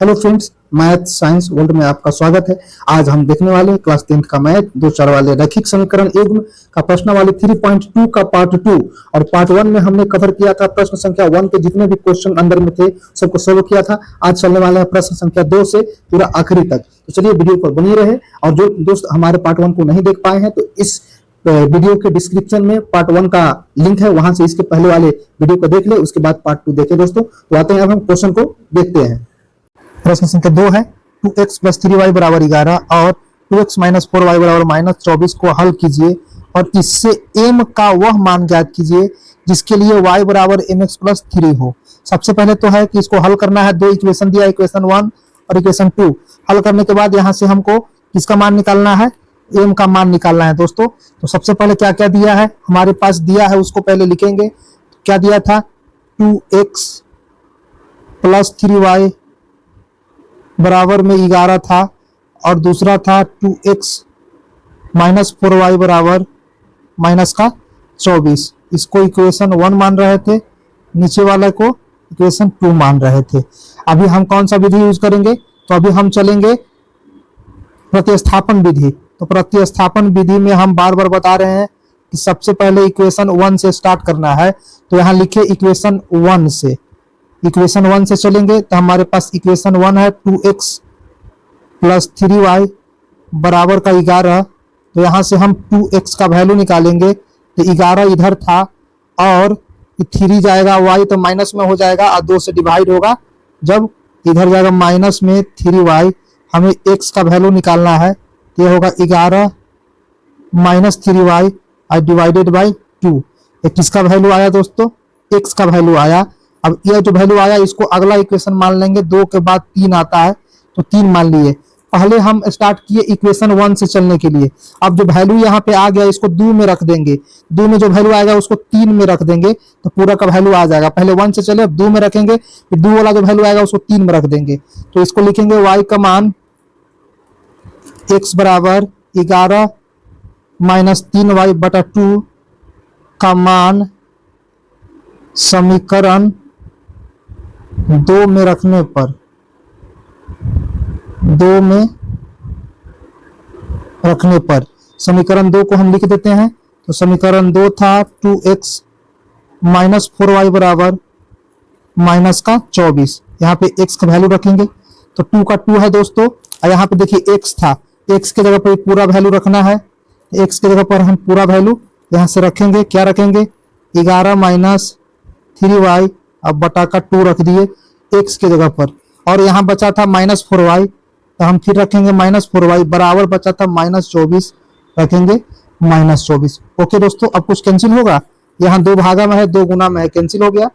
Hello friends, math science world में आपका स्वागत है। आज हम देखने वाले हैं क्लास 10th का मैथ 2-4 वाले रैखिक समीकरण युग्म का प्रश्न वाले 3.2 का पार्ट 2 और पार्ट 1 में हमने कवर किया था प्रश्न संख्या 1 के जितने भी क्वेश्चन अंदर में थे सबको सोल्व किया था। आज चलने वाला है प्रश्न संख्या 2 से पूरा आखिरी तक। तो चलिए वीडियो पर बनी रहे और जो दोस्त हमारे पार्ट 1 को नहीं देख पाए हैं तो इस वीडियो के डिस्क्रिप्शन में पार्ट 1 का लिंक है, वहां से इसके पहले वाले वीडियो को देख ले, उसके बाद पार्ट 2 देखें दोस्तों। तो आते हैं अब हम क्वेश्चन को देखते हैं। प्रश्न संख्या 2 है 2x + 3y = 11 और 2x - 4y = -24 को हल कीजिए और इससे m का वह मान ज्ञात कीजिए जिसके लिए y = mx + 3 हो। सबसे पहले तो है कि इसको हल करना है। दो इक्वेशन दिया, इक्वेशन 1 और इक्वेशन 2। हल करने के बाद यहाँ से हमको किसका मान निकालना है, m का मान निकालना है दोस्तों। तो सबसे पहले क्या क्या दिया है हमारे पास, दिया है उसको पहले लिखेंगे। क्या दिया था, 2x + 3y बराबर में 11 था और दूसरा था 2x - 4y बराबर -24। इसको इक्वेशन 1 मान रहे थे, नीचे वाले को इक्वेशन 2 मान रहे थे। अभी हम कौन सा विधि यूज करेंगे, तो अभी हम चलेंगे प्रतिस्थापन विधि। तो प्रतिस्थापन विधि में हम बार बार बता रहे हैं कि सबसे पहले इक्वेशन 1 से स्टार्ट करना है। तो यहाँ लिखे इक्वेशन 1 से, इक्वेशन 1 से चलेंगे तो हमारे पास इक्वेशन 1 है 2x + 3y बराबर का 11। तो यहाँ से हम 2x का वैल्यू निकालेंगे तो 11 इधर था और 3 जाएगा y तो माइनस में हो जाएगा और 2 से डिवाइड होगा। जब इधर जाएगा माइनस में 3y, हमें x का वैल्यू निकालना है तो ये होगा 11 - 3y डिवाइडेड बाई 2। ये किसका वैल्यू आया दोस्तों, x का वैल्यू आया। अब ये जो वैल्यू आया इसको अगला इक्वेशन मान लेंगे। 2 के बाद 3 आता है तो 3 मान लिए। पहले हम स्टार्ट किए इक्वेशन 1 से चलने के लिए। अब जो वैल्यू यहाँ पे आ गया इसको 2 में रख देंगे। 2 में जो वैल्यू आएगा उसको 3 में रख देंगे तो पूरा का वैल्यू आ जाएगा। पहले 1 से चले, अब 2 में रखेंगे, फिर 2 वाला जो वैल्यू आएगा उसको 3 में रख देंगे। तो इसको लिखेंगे y का मान x बराबर 11 - 3y/2 का मान समीकरण 2 में रखने पर, 2 में रखने पर समीकरण 2 को हम लिख देते हैं। तो समीकरण 2 था 2x - 4y बराबर -24। यहाँ पे x का वैल्यू रखेंगे तो 2 का 2 है दोस्तों, और यहाँ पे देखिए x था, x के जगह पर पूरा वैल्यू रखना है। x के जगह पर हम पूरा वैल्यू यहाँ से रखेंगे। क्या रखेंगे, 11 - 3y अब बटा का 2 रख दिए x के जगह पर, और यहाँ बचा था -4y तो हम फिर रखेंगे -4y बराबर बचा था -24, रखेंगे -24। ओके दोस्तों, अब कुछ कैंसिल होगा, यहाँ 2 भागा में है 2 गुना में है, कैंसिल हो गया।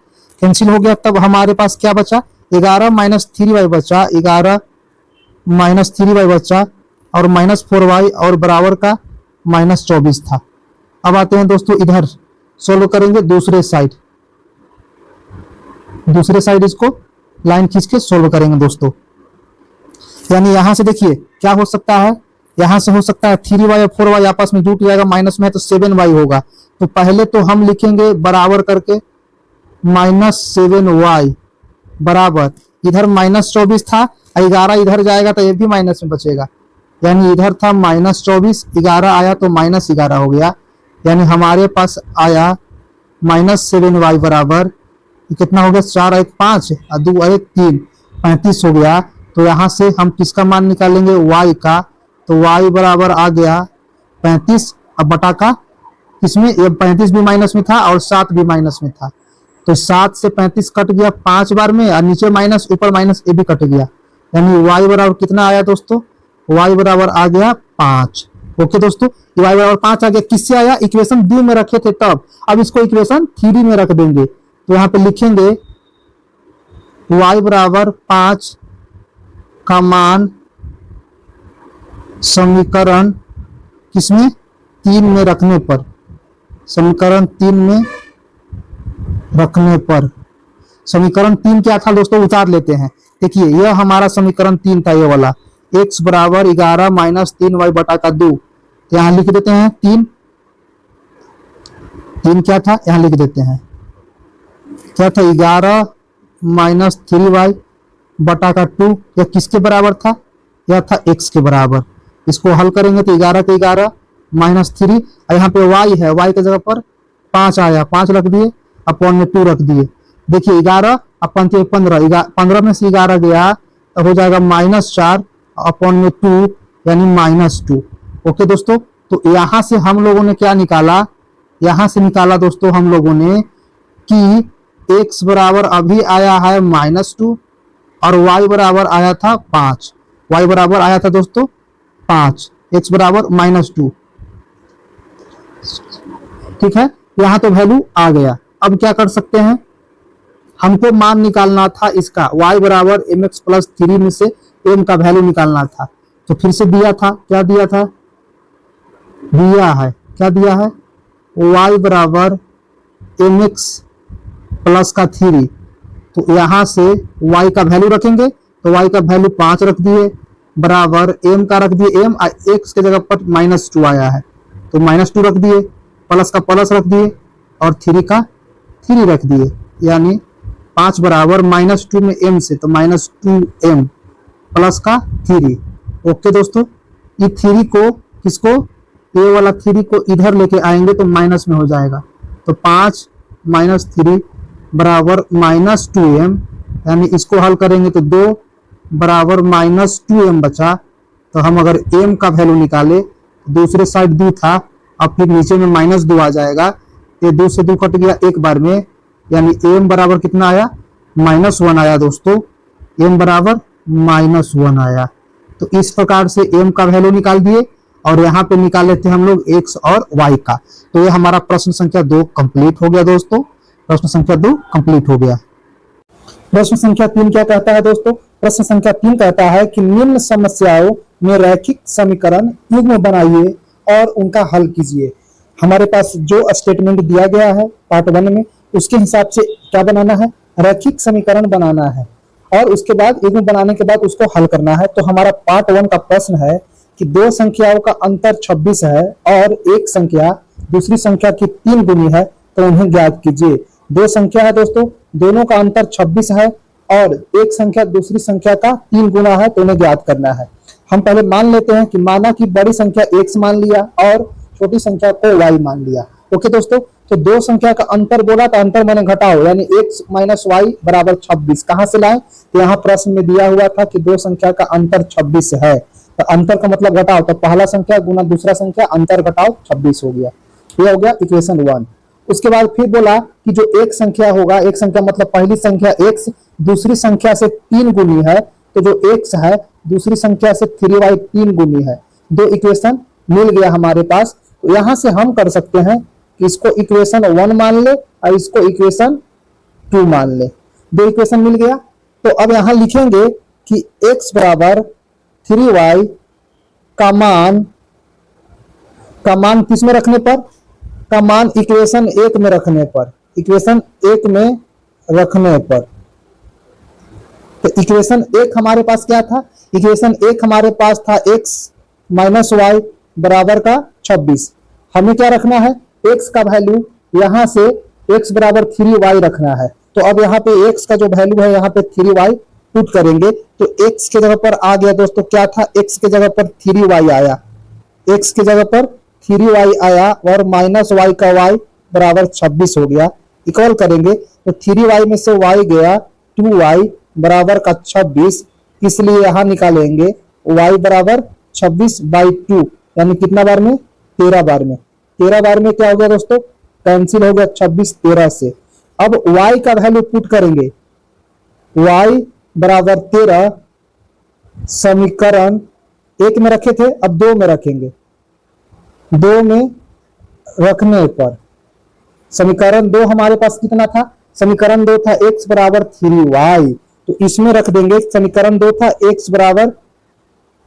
कैंसिल हो गया तब हमारे पास क्या बचा, 11 - 3y बचा, 11 - 3y बचा और -4y और बराबर का -24 था। अब आते हैं दोस्तों इधर, सोल्व करेंगे दूसरे साइड। दूसरे साइड इसको लाइन खींच के सोल्व करेंगे दोस्तों। यानी यहां से देखिए क्या हो सकता है, यहां से हो सकता है 3y और 4y आपस में जुट जाएगा, माइनस में है तो 7y होगा। तो पहले तो हम लिखेंगे बराबर करके -7y बराबर, इधर -24 था, 11 इधर जाएगा तो ये भी माइनस में बचेगा। यानी इधर था -24, 11 आया तो -11 हो गया। यानी हमारे पास आया -7y बराबर कितना हो गया, 4 और 1 5 और 2 और 1 3, 35 हो गया। तो यहाँ से हम किसका मान निकालेंगे, y का। तो y बराबर आ गया 35, अब बटा का किसमें, ये 35 भी माइनस में था और 7 भी माइनस में था। तो 7 से 35 कट गया 5 बार में, और नीचे माइनस ऊपर माइनस, ये भी कट गया। यानी y बराबर कितना आया दोस्तों, y बराबर आ गया 5। ओके दोस्तों, y बराबर 5 आ गया। किससे आया, इक्वेशन 2 में रखे थे तब, अब इसको इक्वेशन 3 में रख देंगे। तो यहाँ पे लिखेंगे y बराबर 5 का मान समीकरण किसमें, 3 में रखने पर, समीकरण 3 में रखने पर। समीकरण 3 क्या था दोस्तों, उतार लेते हैं। देखिए यह हमारा समीकरण 3 था, ये वाला x बराबर 11 - 3y बटा का 2। तो यहाँ लिख देते हैं 3 क्या था, यहाँ लिख देते हैं क्या था, 11 - 3y बटा का 2, यह किसके बराबर था? यह था x के बराबर। इसको हल करेंगे तो 11 के 11 -3, यहाँ पे y है, y की जगह पर 5 आया, 5 रख दिए, अपॉन में 2 रख दिए। देखिए 11 अपन 15, 15 में से 11 गया तो हो जाएगा -4 अपॉन में 2 यानी -2। ओके दोस्तों, तो यहां से हम लोगों ने क्या निकाला? यहां से निकाला दोस्तों हम लोगों ने कि x बराबर अभी आया है -2 और y बराबर आया था 5। y बराबर आया था दोस्तों 5, x बराबर -2। ठीक है, यहां तो वैल्यू आ गया। अब क्या कर सकते हैं? हमको मान निकालना था इसका, y बराबर mx प्लस 3 में से m का वैल्यू निकालना था। तो फिर से दिया था, क्या दिया था? दिया है, क्या दिया है? y बराबर mx प्लस का 3। तो यहां से y का वैल्यू रखेंगे तो y का वैल्यू 5 रख दिए, बराबर m का रख दिए, m x के जगह पर -2 आया है तो -2 रख दिए, प्लस का प्लस रख दिए और 3 का 3 रख दिए, यानी 5 बराबर -2 में m से तो -2m प्लस का 3। ओके दोस्तों, ये 3 को किसको, ये वाला 3 को इधर लेके आएंगे तो माइनस में हो जाएगा, तो 5 - 3 बराबर -2m, यानी इसको हल करेंगे तो 2 बराबर -2m बचा। तो हम अगर m का वैल्यू निकाले, दूसरे साइड 2 था, अब फिर नीचे में -2 आ जाएगा, ये 2 से 2 कट गया एक बार में, यानी m बराबर कितना आया? -1 आया दोस्तों, m बराबर -1 आया। तो इस प्रकार से m का वैल्यू निकाल दिए और यहाँ पे निकाल लेते हैं हम लोग x और y का। तो ये हमारा प्रश्न संख्या 2 कंप्लीट हो गया दोस्तों, प्रश्न संख्या 2 कंप्लीट हो गया। प्रश्न संख्या 3 क्या कहता है दोस्तों? प्रश्न संख्या 3 कहता है कि निम्न समस्याओं में रैखिक समीकरण युग्म बनाइए और उनका हल कीजिए। हमारे पास जो स्टेटमेंट दिया गया है पार्ट 1 में, उसके हिसाब से क्या बनाना है? रैखिक समीकरण बनाना है और उसके बाद युग्म बनाने के बाद उसको हल करना है। तो हमारा पार्ट 1 का प्रश्न है कि दो संख्याओं का अंतर 26 है और एक संख्या दूसरी संख्या की 3 गुनी है, तो उन्हें ज्ञात कीजिए। दो संख्या है दोस्तों, दोनों का अंतर 26 है और एक संख्या दूसरी संख्या का 3 गुना है, तो उन्हें ज्ञात करना है। हम पहले मान लेते हैं कि माना कि बड़ी संख्या x मान लिया और छोटी संख्या को y मान लिया। ओके दोस्तों, तो दो संख्या का अंतर बोला तो अंतर मैंने घटाओ, यानी x - y बराबर 26 कहां से लाए? तो यहाँ प्रश्न में दिया हुआ था कि दो संख्या का अंतर 26 है, तो अंतर का मतलब घटाओ, तो पहला संख्या गुना दूसरा संख्या, अंतर घटाओ 26 हो गया। ये हो गया इक्वेशन 1। उसके बाद फिर बोला कि जो एक संख्या होगा, एक संख्या मतलब पहली संख्या x दूसरी संख्या से 3 गुनी है, तो जो x है दूसरी संख्या से 3y 3 गुनी है। दो इक्वेशन मिल गया हमारे पास। तो यहां से हम कर सकते हैं कि इसको इक्वेशन 1 मान ले और इसको इक्वेशन 2 मान ले। दो इक्वेशन मिल गया। तो अब यहां लिखेंगे कि x बराबर 3y का मान किस में रखने पर? का मान इक्वेशन 1 में रखने पर, इक्वेशन 1 में रखने पर। तो इक्वेशन 1 हमारे पास क्या था? इक्वेशन 1 हमारे पास था x - y बराबर का 26। हमें क्या रखना है? x का वैल्यू यहां से x बराबर 3y रखना है। तो अब यहाँ पे x का जो वैल्यू है यहाँ पे 3y पुट करेंगे, तो x के जगह पर आ गया दोस्तों, क्या था? x के जगह पर 3y आया, x के जगह पर 3y आया और -y का y बराबर 26 हो गया। इक्वल करेंगे तो 3y में से y गया, 2y बराबर का 26, इसलिए यहां निकालेंगे y बराबर 26/2, यानी कितना बार में? 13 बार में। 13 बार में क्या हो गया दोस्तों? कैंसिल हो गया 26 13 से। अब y का वैल्यू पुट करेंगे, y बराबर 13 समीकरण 1 में रखे थे, अब 2 में रखेंगे। 2 में रखने पर समीकरण 2 हमारे पास कितना था? समीकरण 2 था x बराबर 3y, तो इसमें रख देंगे समीकरण 2 था x बराबर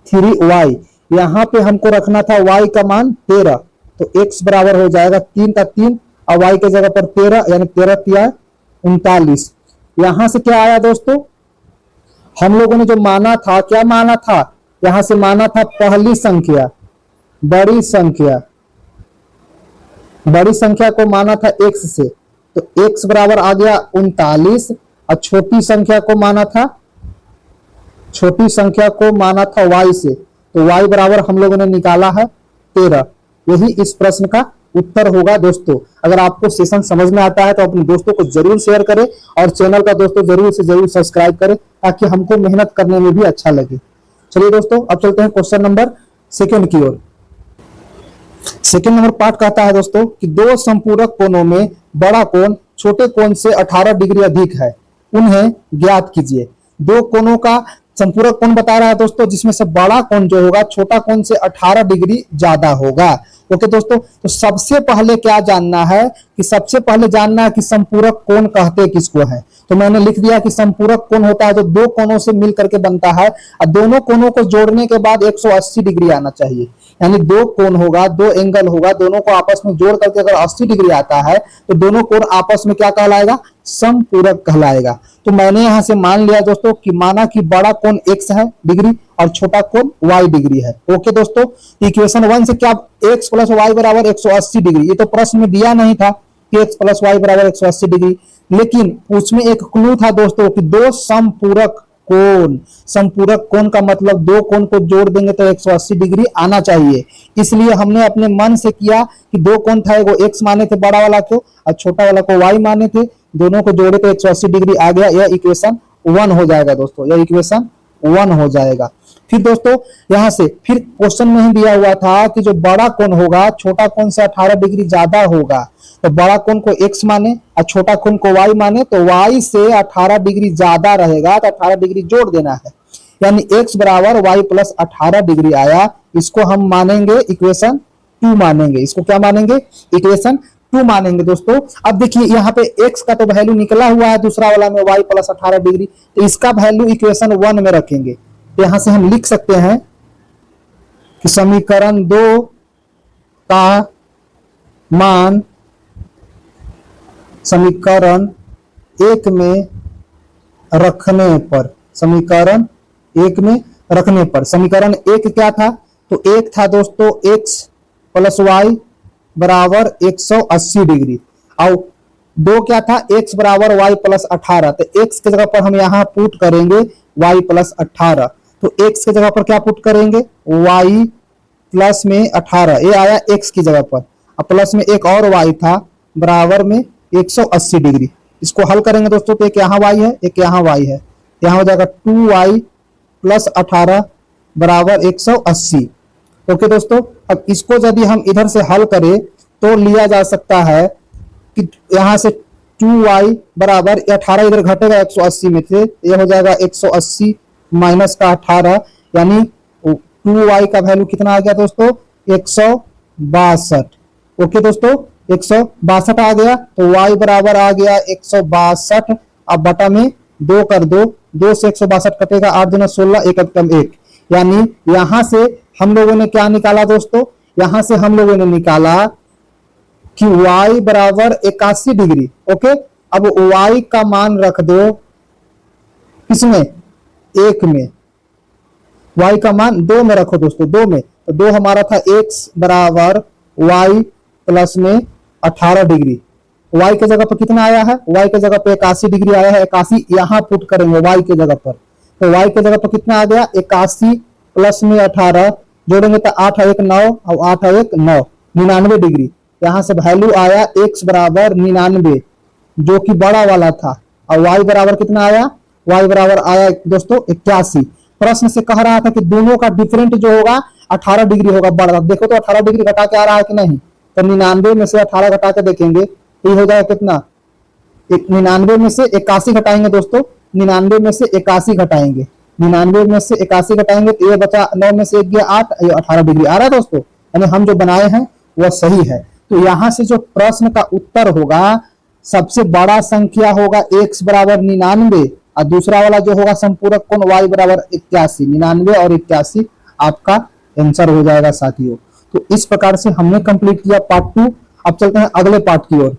3y। यहां पे हमको रखना था y का मान 13, तो x बराबर हो जाएगा 3 का 3 और y के जगह पर 13, यानी 13 तिया 39। यहां से क्या आया दोस्तों? हम लोगों ने जो माना था, क्या माना था? यहां से माना था पहली संख्या, बड़ी संख्या, बड़ी संख्या को माना था x से, तो x बराबर आ गया 39 और छोटी संख्या को माना था छोटी संख्या को माना था y से, तो y बराबर हम लोगों ने निकाला है 13। यही इस प्रश्न का उत्तर होगा दोस्तों। अगर आपको सेशन समझ में आता है तो अपने दोस्तों को जरूर शेयर करें और चैनल का दोस्तों जरूर से जरूर सब्सक्राइब करें ताकि हमको मेहनत करने में भी अच्छा लगे। चलिए दोस्तों अब चलते हैं क्वेश्चन नंबर सेकंड की ओर। सेकंड नंबर पार्ट कहता है दोस्तों कि दो संपूरक कोणों में बड़ा कोण छोटे कोण से 18 डिग्री अधिक है, उन्हें ज्ञात कीजिए। दो कोणों का संपूरक कोण बता रहा है दोस्तों, जिसमें से बड़ा कोण जो होगा छोटा कोण से 18 डिग्री ज्यादा होगा। ओके दोस्तों, तो सबसे पहले क्या जानना है कि सबसे पहले जानना है कि संपूरक कोण कहते किसको है। तो मैंने लिख दिया कि संपूरक कोण होता है जो दो कोणों से मिल करके बनता है और दोनों कोणों को जोड़ने के बाद 180 डिग्री आना चाहिए। यानी दो कोण होगा, दो एंगल होगा, दोनों को आपस में जोड़ करके अगर 80 डिग्री आता है तो दोनों कोण आपस में क्या कहलाएगा, संपूरक कहलाएगा। तो मैंने यहां से मान लिया दोस्तों कि माना कि बड़ा कोण x है डिग्री और छोटा कोण y डिग्री है। ओके दोस्तों, इक्वेशन 1 से क्या x प्लस वाई बराबर 180 डिग्री, ये तो प्रश्न में दिया नहीं था कि x प्लस वाई बराबर 180 डिग्री, लेकिन उसमें एक क्लू था दोस्तों कि दो संपूरक कोण। संपूरक कोण का मतलब दो कोण को जोड़ देंगे तो 180 डिग्री आना चाहिए। इसलिए हमने अपने मन से किया कि दो कोण था, वो x माने थे बड़ा वाला को और छोटा वाला को y माने थे, दोनों को जोड़े तो 180 डिग्री आ गया। यह इक्वेशन 1 हो जाएगा दोस्तों, यह इक्वेशन 1 हो जाएगा। फिर दोस्तों यहां से फिर क्वेश्चन में ही दिया हुआ था कि जो बड़ा कोण होगा छोटा कोण से 18 डिग्री ज्यादा होगा, तो बड़ा कोण को x माने और छोटा कोण को y माने, तो y से 18 डिग्री ज्यादा रहेगा तो 18 डिग्री जोड़ देना है। यानी x बराबर y प्लस 18 डिग्री आया। इसको हम मानेंगे इक्वेशन 2 मानेंगे। इसको क्या मानेंगे, इक्वेशन 2 मानेंगे दोस्तों। अब देखिए यहाँ पे x का तो वैल्यू निकला हुआ है दूसरा वाला में y प्लस 18 डिग्री, तो इसका वैल्यू इक्वेशन 1 में रखेंगे। तो यहां से हम लिख सकते हैं कि समीकरण 2 का मान समीकरण 1 में रखने पर, समीकरण 1 में रखने पर, समीकरण 1 क्या था, तो 1 था दोस्तों x प्लस वाई बराबर 180 डिग्री और 2 क्या था, x बराबर y प्लस 18। तो x के जगह पर हम यहाँ पुट करेंगे y प्लस 18, तो x के जगह पर क्या पुट करेंगे, y प्लस में 18, ये आया x की जगह पर, और प्लस में एक और y था बराबर में 180 डिग्री। इसको हल करेंगे दोस्तों तो एक यहाँ y है एक यहाँ y है, यहाँ हो जाएगा 2y प्लस 18 बराबर 180। ओके दोस्तों, अब इसको यदि हम इधर से हल करें तो लिया जा सकता है कि यहाँ से 2y बराबर 18 इधर घटेगा 180 में से, ये हो जाएगा 180 माइनस का 18, यानी 2y का वैल्यू कितना आ गया दोस्तों, 162। ओके दोस्तों, 162 आ गया, तो y बराबर आ गया 162। अब बटा में 2 कर दो, 2 से 162 कटेगा, 8 दूना 16, 1 कम 1, यानी यहां से हम लोगों ने क्या निकाला दोस्तों, यहां से हम लोगों ने निकाला कि y बराबर 81 डिग्री। ओके, अब y का मान रख दो किसमें, 1 में, y का मान 2 में रखो दोस्तों, 2 में, तो 2 हमारा था x बराबर y प्लस में 18 डिग्री। y के जगह पर कितना आया है, y के जगह पर 81 डिग्री आया है, 81 यहाँ पुट करेंगे y के जगह पर, तो y के जगह पर कितना आ गया, 81 प्लस में 18 जोड़ेंगे तो 8 1 9 और 8 1 9, 99 डिग्री। यहाँ से वैल्यू आया x बराबर 99 जो कि बड़ा वाला था, और y बराबर कितना आया, y बराबर आया दोस्तों 81। प्रश्न से कह रहा था कि दोनों का डिफरेंट जो होगा 18 डिग्री होगा बड़ा। देखो तो 18 डिग्री घटा के आ रहा है कि नहीं, तो 99 में से 18 घटा के देखेंगे तो ये हो जाएगा कितना, 99 में से 81 घटाएंगे दोस्तों, 99 में से 81 घटाएंगे, 99 में से 81 घटाएंगे तो ये बचा 9 में से 1 गया 8, ये 18 डिग्री आ रहा है दोस्तों, यानी हम जो बनाए हैं वह सही है। तो यहाँ से जो प्रश्न का उत्तर होगा, सबसे बड़ा संख्या होगा x बराबर 99 और दूसरा वाला जो होगा संपूरक कोण y बराबर 81, 99 और 81 आपका आंसर हो जाएगा साथियों। तो इस प्रकार से हमने कंप्लीट किया पार्ट 2। अब चलते हैं अगले पार्ट की ओर।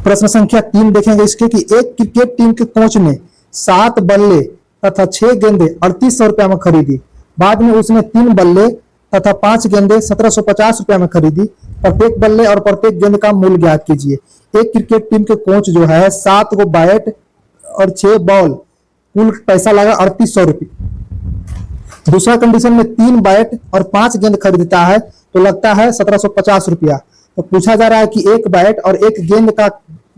प्रश्न संख्या 3 देखेंगे इसके कि एक क्रिकेट टीम के कोच ने 7 बल्ले तथा 6 गेंदे 3800 रुपया में खरीदी। बाद में उसने 3 बल्ले तथा 5 गेंदे 1750 रुपया में खरीदी। प्रत्येक बल्ले और प्रत्येक गेंद का मूल्य ज्ञात कीजिए। एक क्रिकेट टीम के कोच जो है 7 गो बैट और 6 बॉल, कुल पैसा लगा 3800 रुपये। दूसरा कंडीशन में 3 बैट और 5 गेंद खरीदता है तो लगता है 1750 रुपया। तो पूछा जा रहा है कि एक बैट और एक गेंद का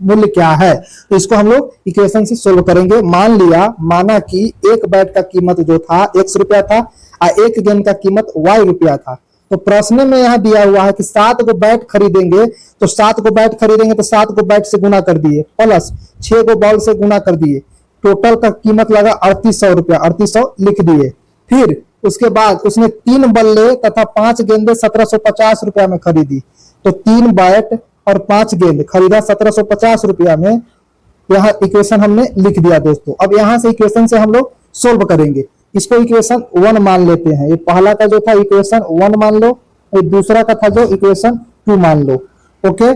मूल्य क्या है, तो इसको हम लोग इक्वेशन से सोल्व करेंगे। माना कि एक बैट का कीमत जो था x रुपया था और एक गेंद का कीमत y रुपया था। तो प्रश्न में यहाँ दिया हुआ है कि 7 को बैट खरीदेंगे, तो 7 को बैट खरीदेंगे तो 7 को बैट से गुना कर दिए प्लस 6 को बॉल से गुना कर दिए, टोटल का कीमत लगा 3800 रुपया, 3800 लिख दिए। फिर उसके बाद उसने 3 बल्ले तथा 5 गेंदे 1750 रुपया में खरीदी। तो 3 बैट और 5 गेंद खरीदा 1750 रुपया में। यहाँ इक्वेशन हमने लिख दिया दोस्तों। अब यहाँ से इक्वेशन से हम लोग सोल्व करेंगे। इसको इक्वेशन 1 मान लेते हैं। ये पहला का जो था इक्वेशन 1 मान लो, और दूसरा का था जो इक्वेशन 2 मान लो। ओके,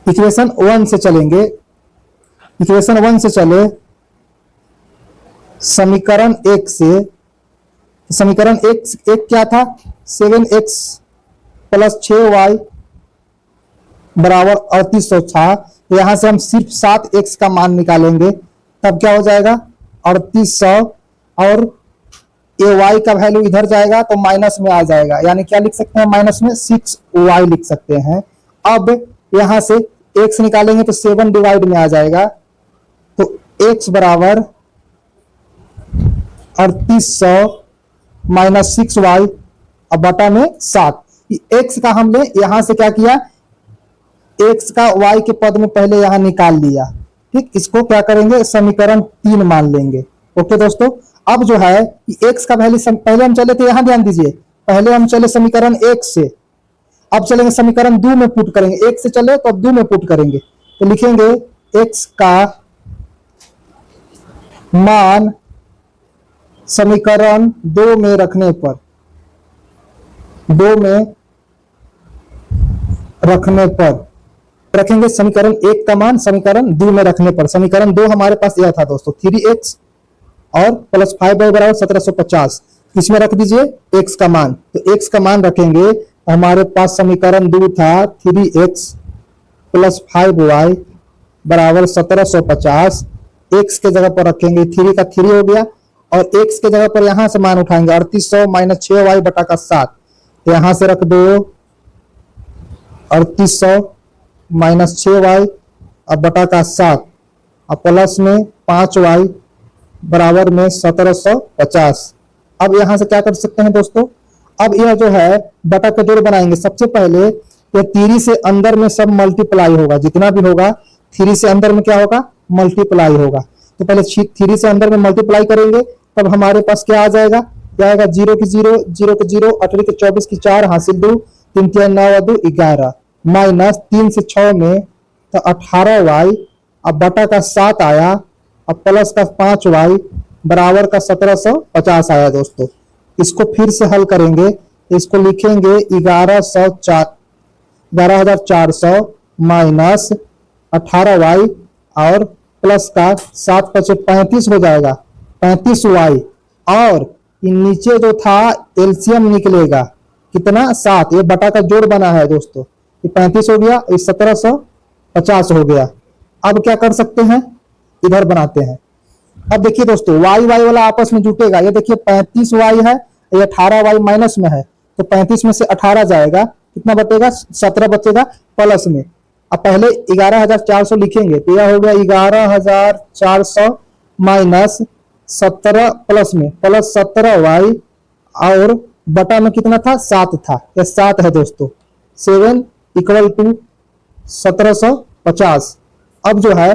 इक्वेशन 1 से चलेंगे। इक्वेशन 1 से चले समीकरण 1 से। समीकरण एक क्या था, 7x प्लस 6y बराबर 3800 था। तो यहां से हम सिर्फ 7x का मान निकालेंगे, तब क्या हो जाएगा 3800, और ये y का वैल्यू इधर जाएगा तो माइनस में आ जाएगा, यानी क्या लिख सकते हैं माइनस में 6y लिख सकते हैं। अब यहां से x निकालेंगे तो 7 डिवाइड में आ जाएगा, तो x बराबर 3800 माइनस 6y अब बटा में 7। x का हमने यहां से क्या किया, x का y के पद में पहले यहां निकाल लिया। ठीक, इसको क्या करेंगे समीकरण 3 मान लेंगे। ओके दोस्तों, अब जो है x का वैल्यू पहले हम चले थे, यहां ध्यान दीजिए, पहले हम चले समीकरण 1 से, अब चलेंगे समीकरण 2 में पुट करेंगे। 1 से चले तो अब 2 में पुट करेंगे, तो लिखेंगे x का मान समीकरण 2 में रखने पर, 2 में रखने पर रखेंगे समीकरण 1 का मान समीकरण 2 में रखने पर। समीकरण 2 हमारे पास यह था दोस्तों, 3x और प्लस 5y बराबर 1750। इसमें रख दीजिए x का मान, तो x का मान रखेंगे, हमारे पास समीकरण 2 था 3x प्लस 5y बराबर 1750। x के जगह पर रखेंगे 3 का 3 हो गया, और x के जगह पर यहां से मान उठाएंगे 3800 माइनस 6y बटा का 7, यहां से रख दो 3800 माइनस 6y अब बटा का 7, अब प्लस में 5y बराबर में 1750। अब यहां से क्या कर सकते हैं दोस्तों, अब यह जो है बटा का जोड़ बनाएंगे। सबसे पहले यह 3 से अंदर में सब मल्टीप्लाई होगा, जितना भी होगा 3 से अंदर में क्या होगा मल्टीप्लाई होगा। तो पहले 3 से अंदर में मल्टीप्लाई करेंगे, तब हमारे पास क्या आ जाएगा, क्या आएगा 0 की 0, 0 के 0, 18 के 24 की 4 हासिल 2, 3 3 9 2 11 माइनस 3 से 6 में तो 18y अब बटा का 7 आया, अब प्लस का 5y बराबर का 1750 आया दोस्तों। इसको फिर से हल करेंगे, इसको लिखेंगे 11400 माइनस 18y और प्लस का 7 पचे 35 हो जाएगा, 35y, और नीचे जो था एलसीएम निकलेगा कितना 7, ये बटा का जोड़ बना है दोस्तों, ये 35 हो गया, ये 1750 हो गया। अब क्या कर सकते हैं, इधर बनाते हैं। अब देखिए दोस्तों y वाला आपस में जुटेगा, ये देखिए 35y है, ये 18y माइनस में है, तो 35 में से 18 जाएगा, कितना बचेगा 17 बचेगा प्लस में। अब पहले 11400 लिखेंगे, तो यह हो गया 11400 माइनस 17 प्लस में प्लस 17y और बटा में कितना था 7 था, यह 7 है दोस्तों, 7 इक्वल टू 1750। अब जो है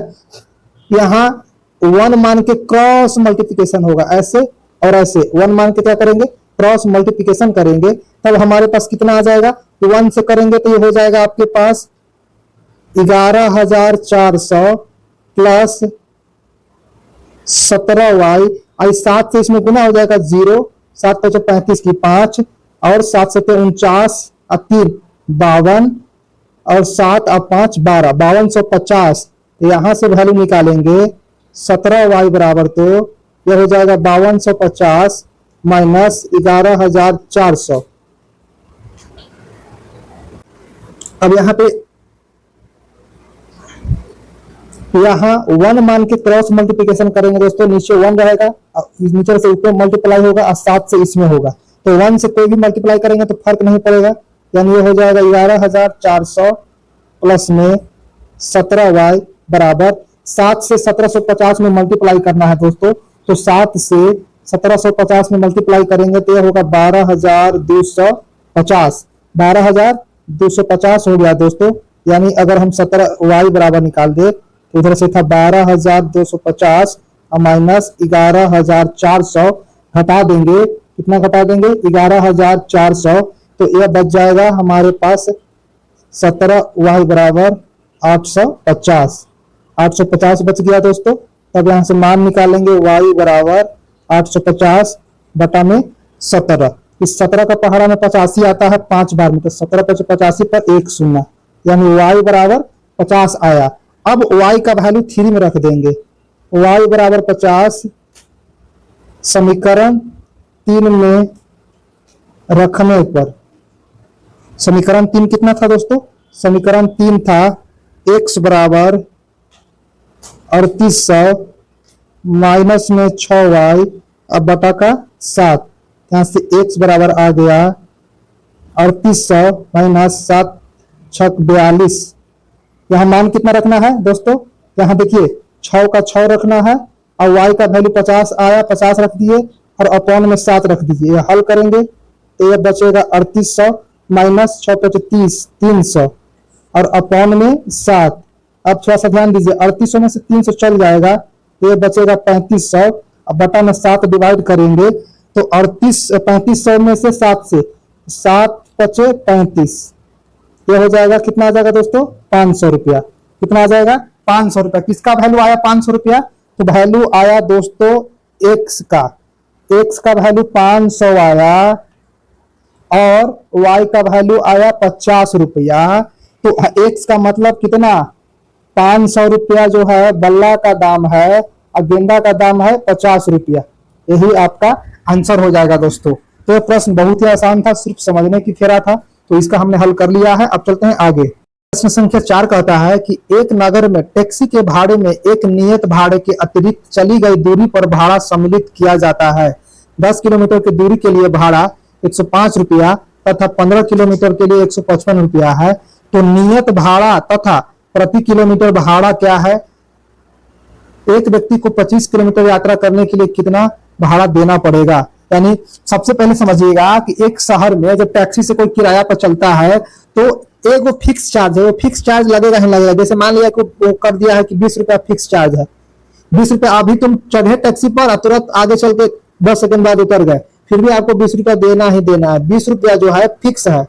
यहाँ 1 मान के क्रॉस मल्टीप्लिकेशन होगा, ऐसे और ऐसे 1 मान के क्या करेंगे क्रॉस मल्टीप्लिकेशन करेंगे, तब हमारे पास कितना आ जाएगा, तो 1 से करेंगे तो ये हो जाएगा आपके पास 11400 प्लस 17y, 7 से इसमें गुना हो जाएगा 0, 7 5 35 की 5 और 7 से 49 और 3 52 और 7 और 5 12, 5250। यहां से वैल्यू निकालेंगे 17y बराबर, तो यह हो जाएगा 5250 माइनस 11400। अब यहाँ पे तो यहाँ 1 मान के क्रॉस मल्टीप्लिकेशन करेंगे दोस्तों, नीचे 1 रहेगा, नीचे से ऊपर मल्टीप्लाई होगा और 7 से इसमें होगा। तो 1 से कोई भी मल्टीप्लाई करेंगे तो फर्क नहीं पड़ेगा, यानी ये हो जाएगा 11,400 प्लस में 17y बराबर 7 से 1750 में मल्टीप्लाई करना है दोस्तों। तो 7 से 1750 में मल्टीप्लाई करेंगे तो ये होगा 12,250, 12,250 हो गया दोस्तों। यानी अगर हम 17y बराबर निकाल दे तो उधर से था 12,250 और माइनस 11,400 घटा देंगे, कितना घटा देंगे 11,400, तो यह बच जाएगा हमारे पास 17y बराबर 850, 850 बच गया दोस्तों। तब यहां से मान निकालेंगे y बराबर 850 बटा में 17, इस 17 का पहाड़ा में 85 आता है 5 बार में, तो 17 × 85 पर 1 शून्य, यानी y बराबर 50 आया। अब y का वैल्यू 3 में रख देंगे, y बराबर 50 समीकरण 3 में रखने पर, समीकरण 3 कितना था दोस्तों, समीकरण 3 था x बराबर 3800 माइनस में 6y अब बटा का 7, यहां से x बराबर आ गया 3800 माइनस 7 6 42। यहाँ मान कितना रखना है दोस्तों, यहाँ देखिए 6 का 6 रखना है और y का वैल्यू 50 आया, 50 रख दिए और अपॉन में 7 रख दीजिए। यह हल करेंगे तो यह बचेगा 3800 माइनस 6 × 30 300 और अपॉन में 7। अब थोड़ा सा ध्यान दीजिए, 3800 में से 300 चल जाएगा तो ये बचेगा 3500, अब बटा में 7 डिवाइड करेंगे तो 3500 में से 7 से 7 बचे 35, ये हो जाएगा कितना आ जाएगा दोस्तों 500 रुपया। कितना आ जाएगा 500 रुपया। किसका वैल्यू आया 500 रुपया, तो वैल्यू आया दोस्तों x का, x का वैल्यू 500 आया और y का वैल्यू आया 50 रुपया। तो x का मतलब कितना 500 रुपया जो है बल्ला का दाम है और गेंदा का दाम है 50 रुपया। यही आपका आंसर हो जाएगा दोस्तों। तो यह प्रश्न बहुत ही आसान था, सिर्फ समझने की फेरा था, तो इसका हमने हल कर लिया है। अब चलते हैं आगे। प्रश्न संख्या 4 कहता है कि एक नगर में टैक्सी के भाड़े में एक नियत भाड़े के अतिरिक्त चली गई दूरी पर भाड़ा सम्मिलित किया जाता है। 10 किलोमीटर की दूरी के लिए भाड़ा 105 रुपया तथा 15 किलोमीटर के लिए 155 रुपया है। तो नियत भाड़ा तथा प्रति किलोमीटर भाड़ा क्या है। एक व्यक्ति को 25 किलोमीटर यात्रा करने के लिए कितना भाड़ा देना पड़ेगा। यानी सबसे पहले समझिएगा कि एक शहर में जब टैक्सी से कोई किराया पर चलता है तो एक वो फिक्स चार्ज है, वो फिक्स चार्ज लगेगा ही लगेगा। जैसे मान लिया कि वो कर दिया है कि 20 रुपया फिक्स चार्ज है, 20 रुपया अभी तुम चढ़े टैक्सी पर तुरंत आगे चल के 10 सेकंड बाद उतर गए, फिर भी आपको 20 रुपया देना ही देना है। 20 रुपया जो है फिक्स है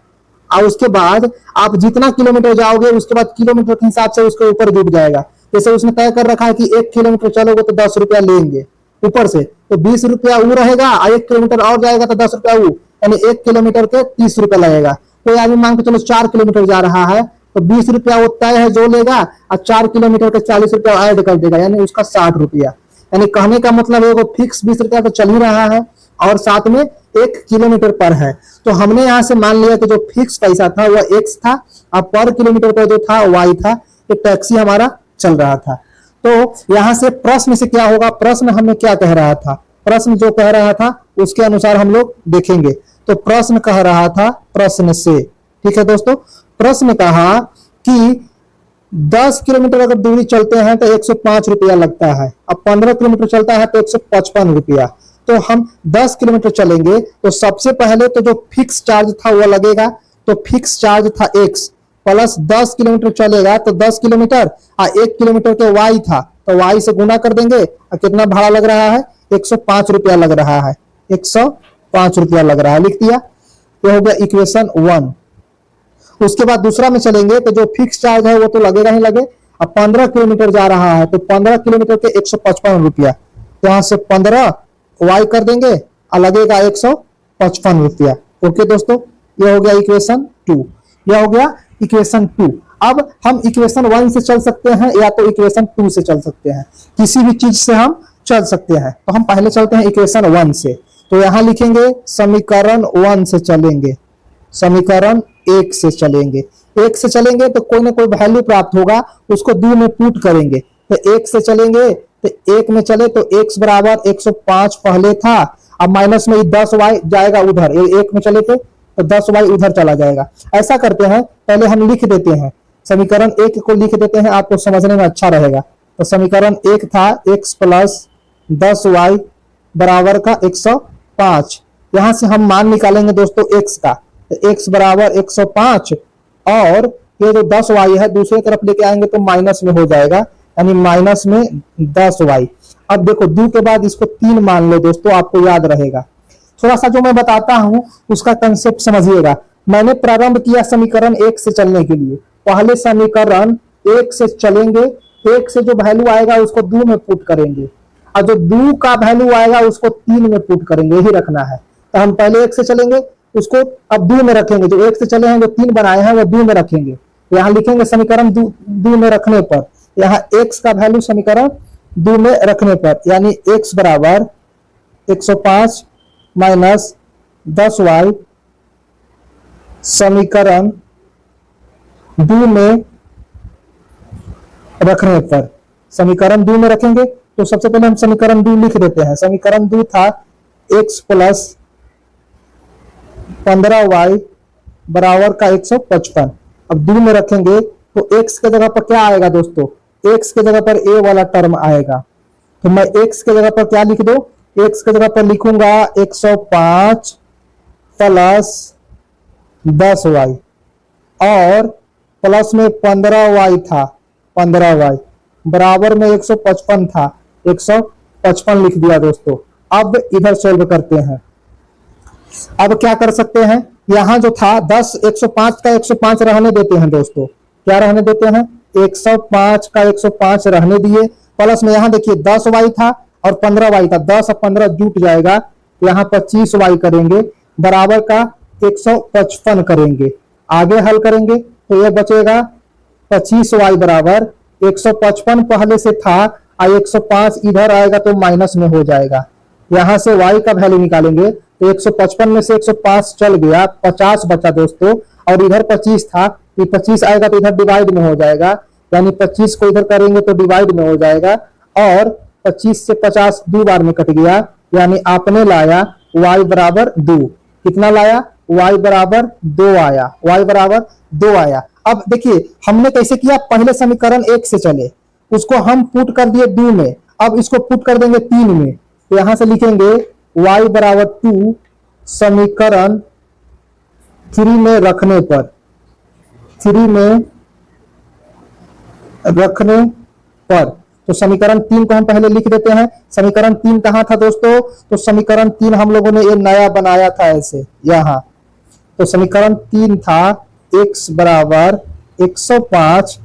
और उसके बाद आप जितना किलोमीटर जाओगे उसके बाद किलोमीटर के हिसाब से उसके ऊपर जुट जाएगा। जैसे उसने तय कर रखा है कि 1 किलोमीटर चलोगे तो 10 रुपया लेंगे ऊपर से, तो 20 रुपया वो रहेगा और 1 किलोमीटर और जाएगा तो 10 रुपया वो, यानी 1 किलोमीटर के 30 रुपया लगेगा। कोई आदमी मान के चलो 4 किलोमीटर जा रहा है तो 20 रुपया वो तय है जो लेगा और 4 किलोमीटर के 40 रुपया ऐड कर देगा, यानी उसका 60 रुपया। यानी कहने का मतलब है वो फिक्स 20 रुपया तो चल ही रहा है और साथ में 1 किलोमीटर पर है। तो हमने यहाँ से मान लिया कि जो फिक्स पैसा था वह x था और पर किलोमीटर पर जो था y था। ये टैक्सी हमारा चल रहा था। तो यहां से प्रश्न से क्या होगा, प्रश्न हमें क्या कह रहा था, प्रश्न जो कह रहा था उसके अनुसार हम लोग देखेंगे। तो प्रश्न कह रहा था प्रश्न से, ठीक है दोस्तों, प्रश्न कहा कि 10 किलोमीटर अगर दूरी चलते हैं तो 105 रुपया लगता है, अब 15 किलोमीटर चलता है तो 155 रुपया। तो हम 10 किलोमीटर चलेंगे तो सबसे पहले तो जो फिक्स चार्ज था वो लगेगा, तो फिक्स चार्ज था x प्लस 10 किलोमीटर चलेगा तो 10 किलोमीटर और 1 किलोमीटर के y था तो y से गुना कर देंगे और कितना भाड़ा लग रहा है 105 रुपया लग रहा है, 105 रुपया लग रहा है, लिख दिया। ये हो गया इक्वेशन 1। उसके बाद दूसरा में चलेंगे तो जो फिक्स चार्ज है वो तो लगेगा ही लगे। अब 15 किलोमीटर जा रहा है तो 15 किलोमीटर के 155 रुपया, तो यहां से 15 y कर देंगे और लगेगा 155 रुपया। ओके दोस्तों, ये हो गया इक्वेशन 2, यह हो गया इक्वेशन 2। अब हम इक्वेशन 1 से चल सकते हैं या तो इक्वेशन 2 से चल सकते हैं, किसी भी चीज से हम चल सकते हैं। तो हम पहले चलते हैं इक्वेशन 1 से। तो यहां लिखेंगे समीकरण 1 से चलेंगे, समीकरण 1 से चलेंगे। 1 से चलेंगे तो कोई ना कोई वैल्यू प्राप्त होगा, उसको 2 में पुट करेंगे। तो एक से चलेंगे, तो एक में चले तो x बराबर 105 पहले था, अब माइनस में 10y जाएगा उधर, ये एक में चले थे तो 10y उधर चला जाएगा। ऐसा करते हैं, पहले हम लिख देते हैं समीकरण एक को, लिख देते हैं, आपको समझने में अच्छा रहेगा। तो समीकरण एक था x प्लस 10y बराबर का 105। यहां से हम मान निकालेंगे दोस्तों x का, तो x बराबर 105 और ये जो 10y है दूसरी तरफ लेके आएंगे तो माइनस में हो जाएगा, यानी माइनस में 10y। अब देखो 2 के बाद इसको 3 मान लो दोस्तों, आपको याद रहेगा। थोड़ा सा जो मैं बताता हूं उसका कंसेप्ट समझिएगा। मैंने प्रारंभ किया समीकरण 1 से चलने के लिए, पहले समीकरण 1 से चलेंगे, 1 से जो वैल्यू आएगा उसको 2 में पुट करेंगे, और जो 2 का वैल्यू आएगा उसको 3 में पुट करेंगे, यही रखना है। तो हम पहले 1 से चलेंगे, उसको अब 2 में रखेंगे, जो 1 से चले हैं जो 3 बनाए हैं वो 2 में रखेंगे। यहाँ लिखेंगे समीकरण 2 में रखने पर, यहाँ x का वैल्यू समीकरण 2 में रखने पर, यानी x बराबर 105 माइनस 10y समीकरण 2 में रखने पर, समीकरण 2 में रखेंगे तो सबसे पहले हम समीकरण 2 लिख देते हैं। समीकरण 2 था x प्लस 15y बराबर का 155। अब 2 में रखेंगे तो x के जगह पर क्या आएगा दोस्तों, x के जगह पर a वाला टर्म आएगा, तो मैं x के जगह पर क्या लिख दो, x के जगह पर लिखूंगा 105 प्लस 10y और प्लस में 15y था, 15y बराबर में 155 था, 155 लिख दिया दोस्तों। अब इधर सॉल्व करते हैं। अब क्या कर सकते हैं, यहां जो था 10 105 का 105 रहने देते हैं दोस्तों, क्या रहने देते हैं, 105 का 105 रहने दिए, प्लस में यहां देखिए 10y था और 15y था, 10 और 15 जुट जाएगा, यहाँ 25y करेंगे, बराबर का 155 करेंगे। आगे हल करेंगे तो यह बचेगा 25y बराबर 155 पहले से था और 105 इधर आएगा तो माइनस में हो जाएगा। यहां से y का वैल्यू निकालेंगे तो 155 में से 105 चल गया, 50 बचा दोस्तों, और इधर 25 था, ये 25 आएगा तो इधर डिवाइड में हो जाएगा, यानी 25 को इधर करेंगे तो डिवाइड में हो जाएगा, और 25 से 50 दो बार में कट गया, यानी आपने लाया y बराबर 2। कितना लाया, y बराबर 2 आया, y बराबर 2 आया। अब देखिए हमने कैसे किया, पहले समीकरण 1 से चले, उसको हम पुट कर दिए 2 में, अब इसको पुट कर देंगे 3 में, तो यहां से लिखेंगे y बराबर 2 समीकरण 3 में रखने पर, 3 में रखने पर, तो समीकरण 3 को हम पहले लिख देते हैं। समीकरण 3 कहां था दोस्तों, तो समीकरण 3 हम लोगों ने ये नया बनाया था ऐसे यहां, तो समीकरण 3 था x बराबर 105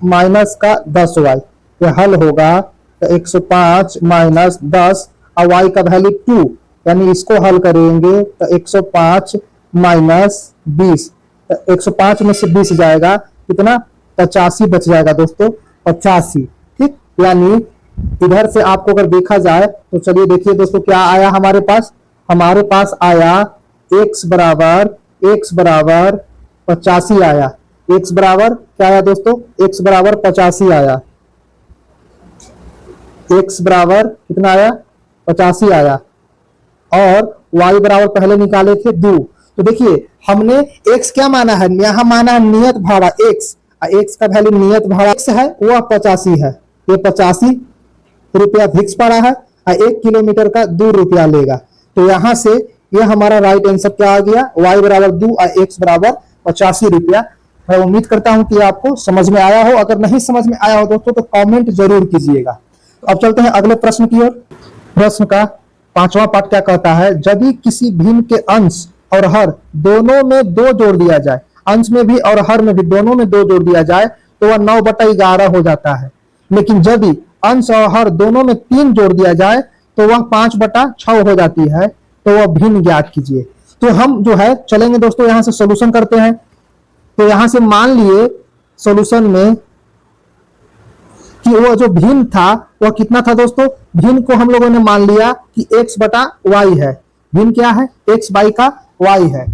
माइनस का 10y, ये हल होगा तो 105 माइनस 10 और y का वैल्यू 2, यानी इसको हल करेंगे तो 105 माइनस 20, तो 105 में से 20 जाएगा, कितना 85 बच जाएगा दोस्तों, 85। ठीक, यानी इधर से आपको अगर देखा जाए तो चलिए देखिए दोस्तों क्या आया हमारे पास आया x बराबर 85 आया, x बराबर क्या आया दोस्तों, x बराबर 85 आया, x बराबर कितना आया, 85 आया, और y बराबर पहले निकाले थे 2। तो देखिए हमने x क्या माना है, यहां माना है नियत भाड़ा x, x का वैल्यू नियत भाड़ा x है, वह 85 है, ये 85 रुपया फिक्स पड़ा है, 1 किलोमीटर का 2 रुपया लेगा, तो यहां से ये हमारा राइट आंसर क्या आ गया, y बराबर 2 और x बराबर 85 रुपया। मैं उम्मीद करता हूं कि आपको समझ में आया हो, अगर नहीं समझ में आया हो दोस्तों तो कमेंट जरूर कीजिएगा। अब चलते हैं अगले प्रश्न की ओर। प्रश्न का 5वां पार्ट क्या कहता है, यदि किसी भिन्न के अंश और हर दोनों में 2 जोड़ दिया जाए, अंश में भी और हर में भी दोनों में 2 जोड़ दिया जाए तो वह 9/11 हो जाता है, लेकिन यदि अंश और हर दोनों में 3 जोड़ दिया जाए तो वह 5/6 हो जाती है, तो वह भिन्न ज्ञात कीजिए। तो हम जो है चलेंगे दोस्तों, यहां से सॉल्यूशन करते हैं। तो यहां से मान लिए सॉल्यूशन में कि वो जो भिन्न था वह कितना था दोस्तों, भिन्न को हम लोगों ने मान लिया कि x/y है, भिन्न क्या है, x बाई का y है,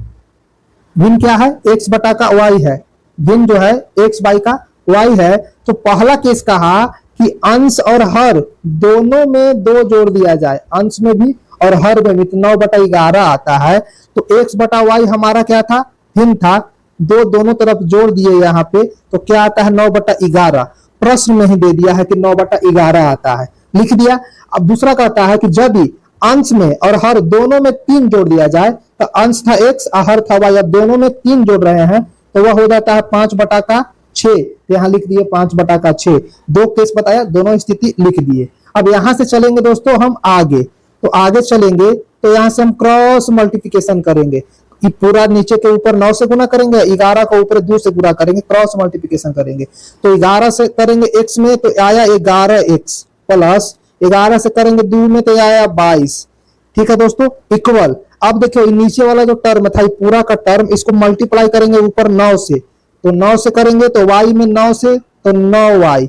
भिन्न क्या है, x बटा का y है, भिन्न जो है x बाई का y है। तो पहला केस कहा कि अंश और हर दोनों में 2 जोड़ दिया जाए, अंश में भी और हर में भी, तो 9/11 आता है। तो x बटा वाई हमारा क्या था, भिन्न था, दो दोनों तरफ जोड़ दिए यहाँ पे, तो क्या आता है 9/11। प्रश्न में ही दे दिया है कि 9/11 आता है, लिख दिया। अब दूसरा कहता है कि जब भी अंश में और हर दोनों में 3 जोड़ दिया जाए, तो अंश था x और हर था y, अब दोनों में 3 जोड़ रहे हैं तो वह हो जाता है 5/6। यहाँ लिख दिए 5/6। 2 केस बताया, दोनों स्थिति लिख दिए। अब यहां से चलेंगे दोस्तों हम आगे, तो आगे चलेंगे तो यहां से हम क्रॉस मल्टीप्लिकेशन करेंगे कि पूरा नीचे के ऊपर 9 से गुना करेंगे, 11 को ऊपर 2 से गुना करेंगे, क्रॉस मल्टीप्लिकेशन करेंगे। तो 11 से करेंगे x में तो आया 11x, प्लस 11 से करेंगे 2 में तो आया 22। ठीक है दोस्तों, इक्वल। अब देखियो नीचे वाला जो टर्म था पूरा का टर्म, इसको मल्टीप्लाई करेंगे ऊपर 9 से, तो 9 से करेंगे तो y में 9 से तो 9y,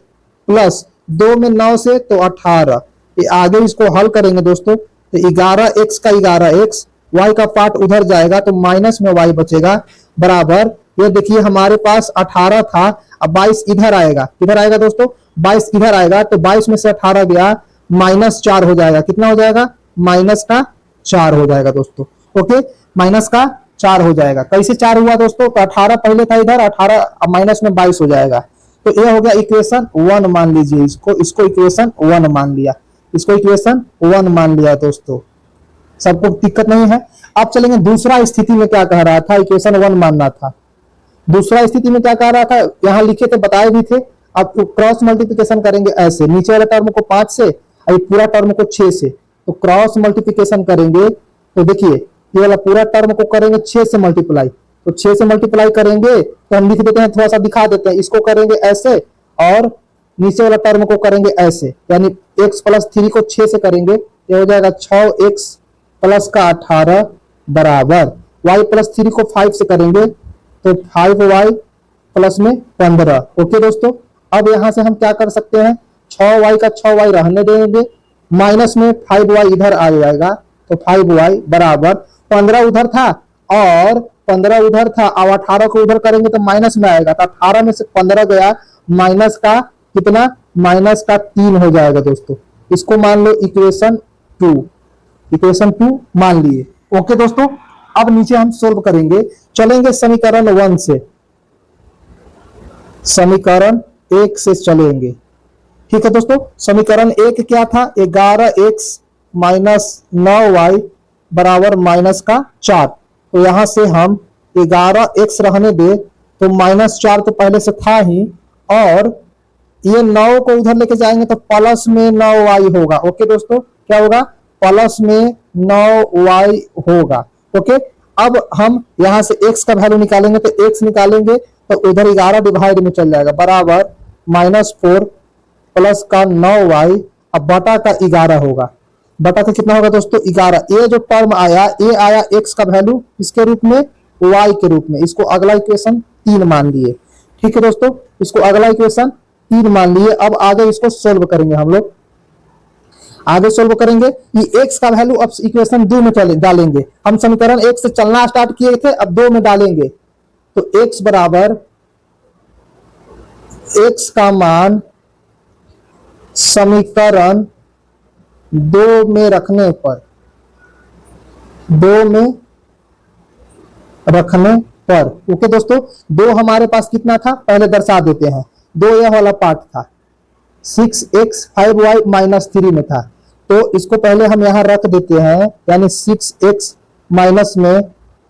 प्लस 2 में 9 से तो 18। ये आगे इसको हल करेंगे दोस्तों, तो 11x का 11x, y का पार्ट उधर जाएगा तो माइनस में y बचेगा, बराबर ये देखिए हमारे पास 18 था, अब 22 इधर आएगा, किधर आएगा दोस्तों, 22 इधर आएगा, तो 22 में से 18 गया, -4 हो जाएगा। कितना हो जाएगा, -4 हो जाएगा दोस्तों। ओके, -4 हो जाएगा। कैसे 4 हुआ दोस्तों, तो 18 पहले था इधर, 18 अब माइनस में 22 हो जाएगा। तो ये हो गया इक्वेशन 1 मान लीजिए, इसको इक्वेशन 1 मान लिया, इसको इक्वेशन 1 मान लिया दोस्तों, सबको दिक्कत नहीं है। अब चलेंगे दूसरा स्थिति में क्या कह रहा था, इक्वेशन 1 मानना था। दूसरा स्थिति में क्या कह रहा था, यहाँ लिखे थे, बताए भी थे। अब क्रॉस मल्टीप्लिकेशन करेंगे ऐसे, नीचे वाले टर्म को 5 से और पूरा टर्म को 6 से, तो क्रॉस मल्टीप्लिकेशन करेंगे तो देखिए ये वाला पूरा टर्म को करेंगे 6 से मल्टीप्लाई, तो 6 से मल्टीप्लाई करेंगे तो हम लिख देते हैं, थोड़ा सा दिखा देते हैं, इसको करेंगे ऐसे और नीचे वाला टर्म को करेंगे ऐसे, यानी x + 3 को 6 से करेंगे, ये हो जाएगा 6x + 18 बराबर y + 3 को 5 से करेंगे तो 5y + में 15। ओके दोस्तों, अब यहां से हम क्या कर सकते हैं, 6y का 6y रहने देंगे, माइनस में 5y इधर आ जाएगा, तो 5y बराबर 15 उधर था और 15 उधर था, अब 18 को उधर करेंगे तो माइनस में आएगा, तो 18 में से 15 गया, माइनस का कितना, -3 हो जाएगा दोस्तों। इसको मान लो इक्वेशन 2, इक्वेशन 2 मान लिए। ओके दोस्तों, अब नीचे हम सोल्व करेंगे, चलेंगे समीकरण 1 से, समीकरण 1 से चलेंगे। ठीक है दोस्तों, समीकरण 1 क्या था, 11x - 9y बराबर -4। तो यहां से हम 11x रहने दे तो -4 तो पहले से था ही, और ये 9 को उधर लेके जाएंगे तो प्लस में 9y होगा। ओके दोस्तों, क्या होगा, प्लस में 9y होगा। ओके, अब हम यहां से x का वैल्यू निकालेंगे, तो x निकालेंगे तो उधर 11 डिवाइड में चल जाएगा, बराबर -4 प्लस का 9y, अब बटा का 11 होगा, बटा का कितना होगा दोस्तों, 11। ये जो टर्म आया, ये आया x का वैल्यू इसके रूप में, y के रूप में, इसको अगला इक्वेशन 3 मान लिए। ठीक है दोस्तों, इसको अगला इक्वेशन 3 मान लिए। अब आगे इसको सोल्व करेंगे हम लोग, आगे सोल्व करेंगे, ये x का वैल्यू अब इक्वेशन 2 में डालेंगे। हम समीकरण 1 से चलना स्टार्ट किए थे, अब 2 में डालेंगे, तो x बराबर, x का मान समीकरण 2 में रखने पर, 2 में रखने पर, ओके दोस्तों, 2 हमारे पास कितना था पहले दर्शा देते हैं, 2 यह वाला पार्ट था, 6x 5y -3 में था, तो इसको पहले हम यहां रख देते हैं, यानी 6x माइनस में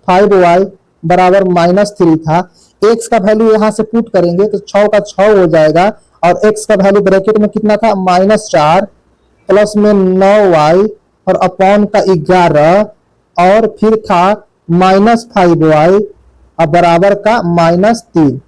5y बराबर -3 था। x का वैल्यू यहां से पुट करेंगे तो 6 का 6 हो जाएगा, और x का वैल्यू ब्रैकेट में कितना था, -4 प्लस में 9y और अपॉन का 11, और फिर था -5y और बराबर का -3।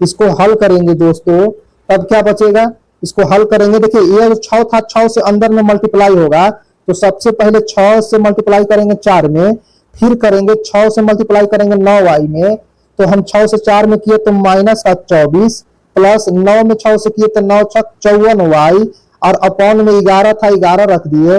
इसको हल करेंगे दोस्तों, तब क्या बचेगा, इसको हल करेंगे, देखिए ये जो 6 था, 6 से अंदर में मल्टीप्लाई होगा, तो सबसे पहले 6 से मल्टीप्लाई करेंगे 4 में, फिर करेंगे 6 से मल्टीप्लाई करेंगे 9y में, तो हम 6 से 4 में किए तो -24 प्लस 9 में 6 से किए तो 9 6 54y, और अपॉन में 11 था, 11 रख दिए,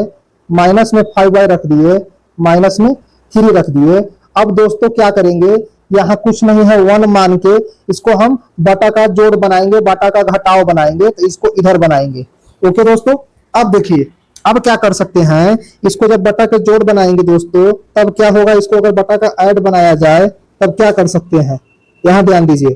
माइनस में 5y रख दिए, माइनस में 3 रख दिए। अब दोस्तों क्या करेंगे, यहाँ कुछ नहीं है 1 मान के इसको हम बटा का जोड़ बनाएंगे, बटा का घटाव बनाएंगे, तो इसको इधर बनाएंगे, ओके दोस्तों, अब देखिए, अब क्या कर सकते हैं, इसको जब बटा के जोड़ बनाएंगे दोस्तों, तब क्या होगा, इसको अगर बटा का ऐड बनाया जाए तब क्या कर सकते हैं, यहां ध्यान दीजिए।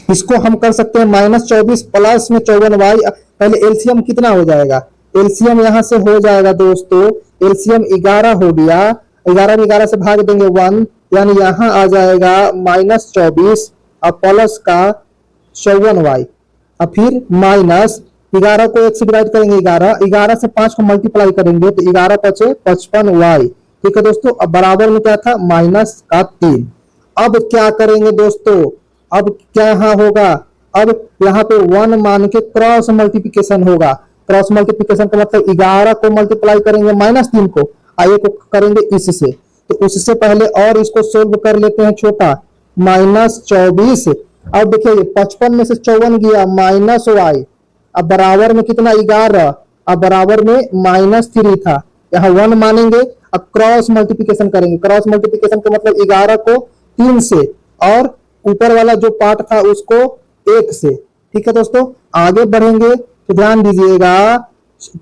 इसको हम कर सकते हैं -24 प्लस में 54y। पहले एलसीएम कितना हो जाएगा, एलसीएम यहां से हो जाएगा दोस्तों, एलसीएम 11 हो गया, 11 में 11 से भाग देंगे 1, यानी यहां आ जाएगा -24 और प्लस का 54y, और फिर माइनस 11 को 1 से डिवाइड करेंगे, 11 से 5 को मल्टीप्लाई करेंगे तो 11 बचे 55y। ठीक है दोस्तों, अब बराबर में क्या था, माइनस का 3। अब क्या करेंगे दोस्तों, अब क्या यहाँ होगा, अब यहाँ पे 1 मान के क्रॉस मल्टीप्लिकेशन होगा। क्रॉस मल्टीप्लिकेशन का मतलब 11 को मल्टीप्लाई करेंगे -3 को, आगे को करेंगे इससे, तो उससे पहले और इसको सोल्व कर लेते हैं छोटा, -24। अब देखिए 55 में से 54 गया -y, अब बराबर में कितना 11, अब बराबर में -3 था, यहाँ 1 मानेंगे, अब क्रॉस मल्टीप्लिकेशन करेंगे। क्रॉस मल्टीप्लिकेशन का मतलब 11 को 3 से और ऊपर वाला जो पार्ट था उसको 1 से। ठीक है दोस्तों, आगे बढ़ेंगे तो ध्यान दीजिएगा,